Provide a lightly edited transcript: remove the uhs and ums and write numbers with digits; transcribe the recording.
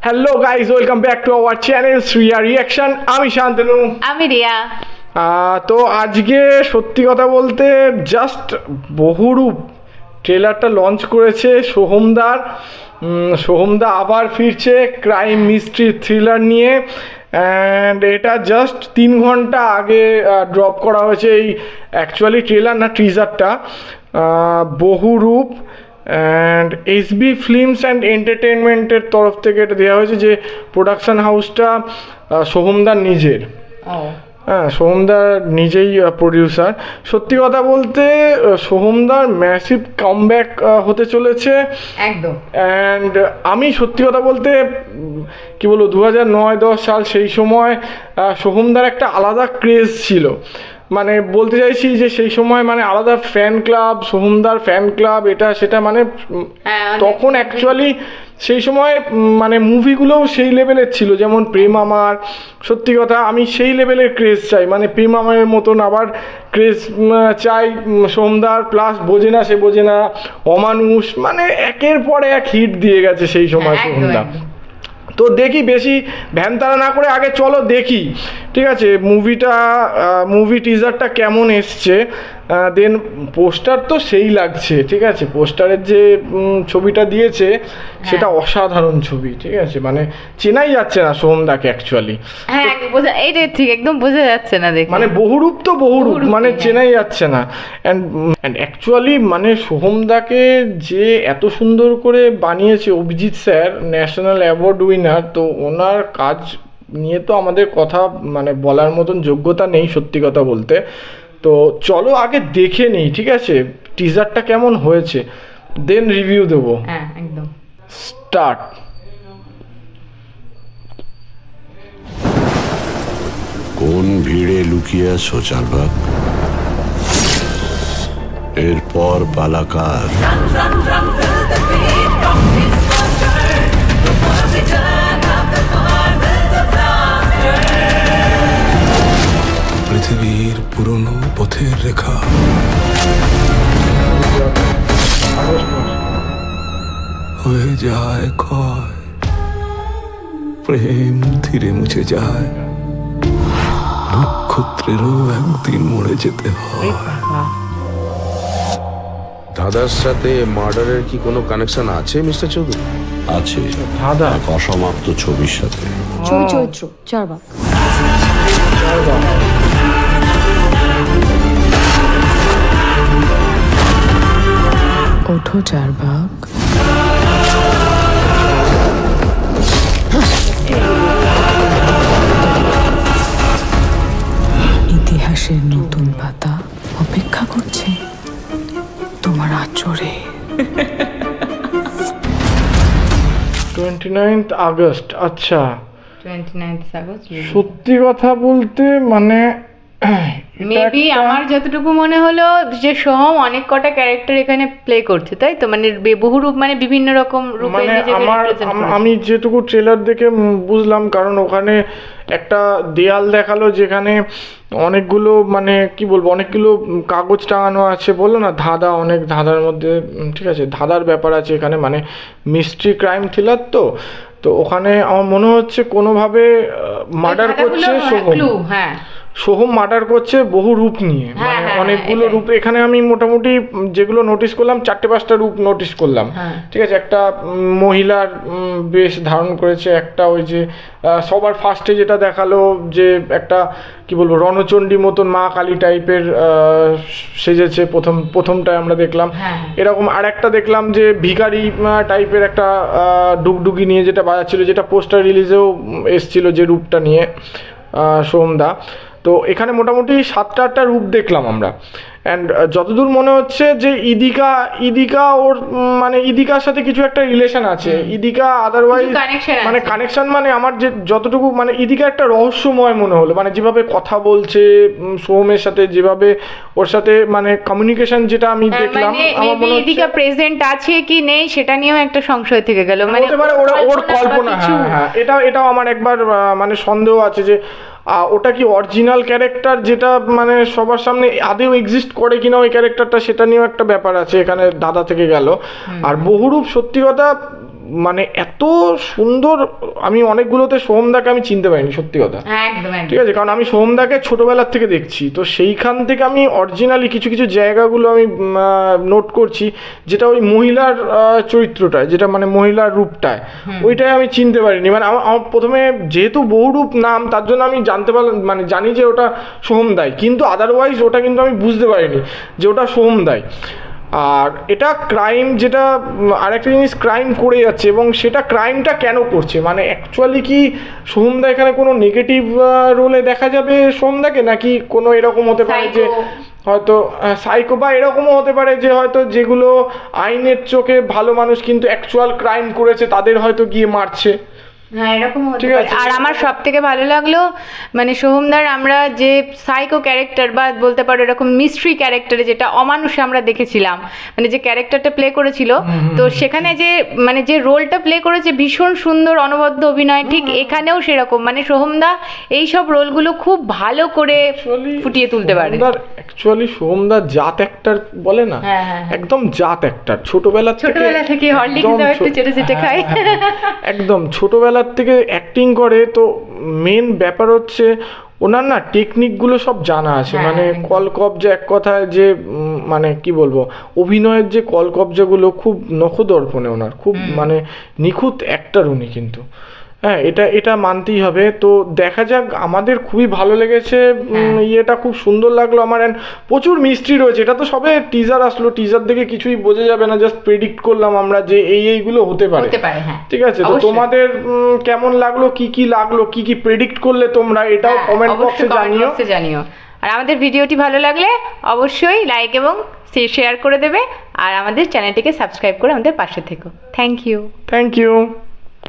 Hello guys, welcome back to our channel Shriya reaction. আমি শান্তনু, আমি রিয়া। তো আজকে সত্যি কথা বলতে জাস্ট বহুরূপ ট্রেলারটা লঞ্চ করেছে সোহমদার। সোহমদা আবার ফিরছে ক্রাইম মিস্ট্রি থ্রিলার নিয়ে, অ্যান্ড এটা জাস্ট 3 ঘন্টা আগে ড্রপ করা হয়েছে এই অ্যাকচুয়ালি ট্রেলার না টিজারটা। Bahurup and SB films and এন্টারটেনমেন্টের তরফ থেকে এটা দেওয়া হয়েছে, যে প্রোডাকশান হাউসটা সোহমদার নিজের। হ্যাঁ, সোহমদার নিজেই প্রডিউসার। সত্যি কথা বলতে সোহমদার ম্যাসিভ কামব্যাক হতে চলেছে একদম। অ্যান্ড আমি সত্যি কথা বলতে কি বলবো, 2009-10 সাল সেই সময় সোহমদার একটা আলাদা ক্রেজ ছিল। মানে বলতে চাইছি যে সেই সময় মানে আলাদা ফ্যান ক্লাব, সোহমদার ফ্যান ক্লাব, এটা সেটা মানে তখন অ্যাকচুয়ালি সেই সময় মানে মুভিগুলোও সেই লেভেলের ছিল, যেমন প্রেম আমার। সত্যি কথা আমি সেই লেভেলের ক্রেজ চাই, মানে প্রেম আমারের মতন আবার ক্রেজ চাই সোহমদার। প্লাস বোঝে না সে বোঝে না, অমানুষ, মানে একের পর এক হিট দিয়ে গেছে সেই সময় সোহমদা। তো দেখি, বেশি ভ্যানতারা না করে আগে চলো দেখি, ঠিক আছে, মুভি টিজারটা কেমন এসছে। দেন পোস্টার তো সেই লাগছে, ঠিক আছে, পোস্টারের যে ছবিটা দিয়েছে সেটা অসাধারণ ছবি, ঠিক আছে, মানে চেনাই যাচ্ছে না সোহমদাকে অ্যাকচুয়ালি। হ্যাঁ, এইটাই ঠিক, একদম বোঝা যাচ্ছে না দেখে, মানে বহুরূপ তো বহুরূপ, মানে চেনাই যাচ্ছে না। অ্যান্ড অ্যাকচুয়ালি মানে সোহমদাকে যে এত সুন্দর করে বানিয়েছে Abhijit sir, national award winner, তো ওনার কাজ নিয়ে তো আমাদের কথা মানে বলার মতন যোগ্যতা নেই সত্যি কথা বলতে। তো চলো আগে দেখে নিই, ঠিক আছে, টিজারটা কেমন হয়েছে, দেন রিভিউ দেবো। হ্যাঁ একদম। স্টার্ট। কোন ভিড়ে লুকিয়ে আছো চারভাগ? এরপর পালাকার। পৃথিবীর পুরনো পথের রেখা হয়ে যায় ক্ষয়, প্রেম ধীরে মুছে যায়, নক্ষত্রেরও একদিন মরে যেতে হয়। দাদার সাথে মার্ডারের কি কোনো কানেকশন আছে মিস্টার চৌধুরী? আছে, দাদা এক অসমাপ্ত ছবির সাথে। ছবি চরিত্র চারভাগ। ওঠো চারভাগ। ইতিহাসের নতুন পাতা অপেক্ষা করছে তোমার আচরে। 29 আগস্ট। আচ্ছা, 29 আগস্ট। সত্যি কথা বলতে মানে মেবি আমার যতটুকু মনে হলো যে সোহম অনেক কটা ক্যারেক্টার এখানে প্লে করছে, তাই তো, মানে বহুরূপ, মানে বিভিন্ন রকম রূপে মানে নিজেকে রিপ্রেজেন্ট করছে। আমি যেটুকু ট্রেলার দেখে বুঝলাম, কারণ ওখানে একটা দেয়াল দেখালো যেখানে অনেকগুলো মানে কি বলবো, অনেকগুলো কাগজ টাঙানো আছে, বললো না ধাঁধা, অনেক ধাঁধার মধ্যে, ঠিক আছে, ধাঁধার ব্যাপার আছে এখানে, মানে মিস্ট্রি ক্রাইম থ্রিলার। তো ওখানে আমার মনে হচ্ছে কোনোভাবে মার্ডার করছে সোহম। হ্যাঁ, সোহম মার্ডার করছে বহু রূপ নিয়ে, মানে অনেকগুলো রূপ। এখানে আমি মোটামুটি যেগুলো নোটিস করলাম 4-5টা রূপ নোটিস করলাম, ঠিক আছে। একটা মহিলার বেশ ধারণ করেছে, একটা ওই যে সবার ফার্স্টে যেটা দেখালো যে একটা কি বলবো রণচণ্ডী মতন মা কালী টাইপের সেজেছে, প্রথমটায় আমরা দেখলাম এরকম। আর একটা দেখলাম যে ভিখারি টাইপের একটা ডুগডুগি নিয়ে যেটা বাজাচ্ছিল, যেটা পোস্টার রিলিজেও এসছিল যে রূপটা নিয়ে সোহমদা। তো এখানে মোটামুটি 7-8টা রূপ দেখলাম আমরা। অ্যান্ড যতদূর মনে হচ্ছে যে ইদিকা ওর মানে ইদিকার সাথে কিছু একটা রিলেশন আছে। ইদিকা আদারওয়াইজ মানে কানেকশন, মানে আমার যে যতটুকু মানে ইদিকা একটা রহস্যময় মনে হলো, মানে যেভাবে কথা বলছে সোহমের সাথে, যেভাবে ওর সাথে মানে কমিউনিকেশন যেটা আমি দেখলাম, আমার মনে হচ্ছে ইদিকা প্রেজেন্ট আছে কি নেই সেটা নিয়েও একটা সংশয় থেকে গেল, মানে ওর কল্পনা। হ্যাঁ, এটাও আমার একবার মানে সন্দেহ আছে যে ওটা কি অরিজিনাল ক্যারেক্টার, যেটা মানে সবার সামনে আদেও এক্সিস্ট করে কিনা ওই ক্যারেক্টারটা, সেটা নিয়েও একটা ব্যাপার আছে এখানে দাদা থেকে গেল। আর বহুরূপ সত্যি কথা মানে এত সুন্দর, আমি অনেকগুলোতে সোহমদাকে আমি চিনতে পারিনি সত্যি কথা, একদম ঠিক আছে, কারণ আমি সোহমদাকে ছোটোবেলার থেকে দেখছি, তো সেইখান থেকে আমি অরিজিনালি কিছু কিছু জায়গাগুলো আমি নোট করছি, যেটা ওই মহিলার চরিত্রটায়, যেটা মানে মহিলার রূপটায়, ওইটাই আমি চিনতে পারিনি। মানে আমার প্রথমে যেহেতু বহুরূপ নাম, তার জন্য আমি জানতে পারলাম, মানে জানি যে ওটা সোহমদাই, কিন্তু আদারওয়াইজ ওটা কিন্তু আমি বুঝতে পারিনি যে ওটা সোহমদাই। আর এটা ক্রাইম, যেটা আরেকটা জিনিস ক্রাইম করে যাচ্ছে, এবং সেটা ক্রাইমটা কেন করছে, মানে অ্যাকচুয়ালি কি সোহমদা এখানে কোনো নেগেটিভ রোলে দেখা যাবে সোহমদাকে, নাকি কোনো এরকম হতে পারে যে হয়তো সাইকো, বা এরকমও হতে পারে যে হয়তো যেগুলো আইনের চোখে ভালো মানুষ কিন্তু অ্যাকচুয়াল ক্রাইম করেছে তাদের হয়তো গিয়ে মারছে। হ্যাঁ, এরকম হতে পারে। আর আমার সব থেকে ভালো লাগলো মানে সোহমদার আমরা যে সাইকো ক্যারেক্টার বা বলতে পারো এরকম মিস্ট্রি ক্যারেক্টারে, যেটা অমানুষে আমরা দেখেছিলাম, মানে যে ক্যারেক্টারটা প্লে করেছিল, তো সেখানে যে মানে যে রোলটা প্লে করেছে ভীষণ সুন্দর অনবদ্য অভিনয়, ঠিক এখানেও সেরকম, মানে সোহমদা এইসব রোলগুলো খুব ভালো করে ফুটিয়ে তুলতে পারে। অ্যাকচুয়ালি সোহমদা জাত অ্যাক্টর বলে না, একদম জাত অ্যাক্টর, ছোটবেলা থেকে হরলিক্স একটু চেটে চেটে খায়, একদম ছোটবেলা থেকে অ্যাক্টিং করে। তো মেন ব্যাপার হচ্ছে ওনার না টেকনিকগুলো সব জানা আছে, মানে কলকবজা, এক কথায় যে মানে কি বলবো, অভিনয়ের যে কলকবজাগুলো খুব নখদর্পণে ওনার, খুব মানে নিখুঁত অ্যাক্টর উনি কিন্তু, হ্যাঁ, এটা মানতেই হবে। তো দেখা যাক, আমাদের খুবই ভালো লেগেছে, ইয়েটা খুব সুন্দর লাগলো আমার, অ্যান্ড প্রচুর মিস্ট্রি রয়েছে। এটা তো সবে টিজার আসলো, টিজার দেখে কিছুই বোঝা যাবে না, জাস্ট প্রেডিক্ট করলাম আমরা যে এইগুলো হতে পারে, ঠিক আছে। তো তোমাদের কেমন লাগলো, কি লাগলো, কি প্রেডিক্ট করলে তোমরা, এটাও কমেন্ট বক্সে জানিও। আর আমাদের ভিডিওটি ভালো লাগলে অবশ্যই লাইক এবং শেয়ার করে দেবে, আর আমাদের চ্যানেলটিকে সাবস্ক্রাইব করে আমাদের পাশে থেকো। Thank you.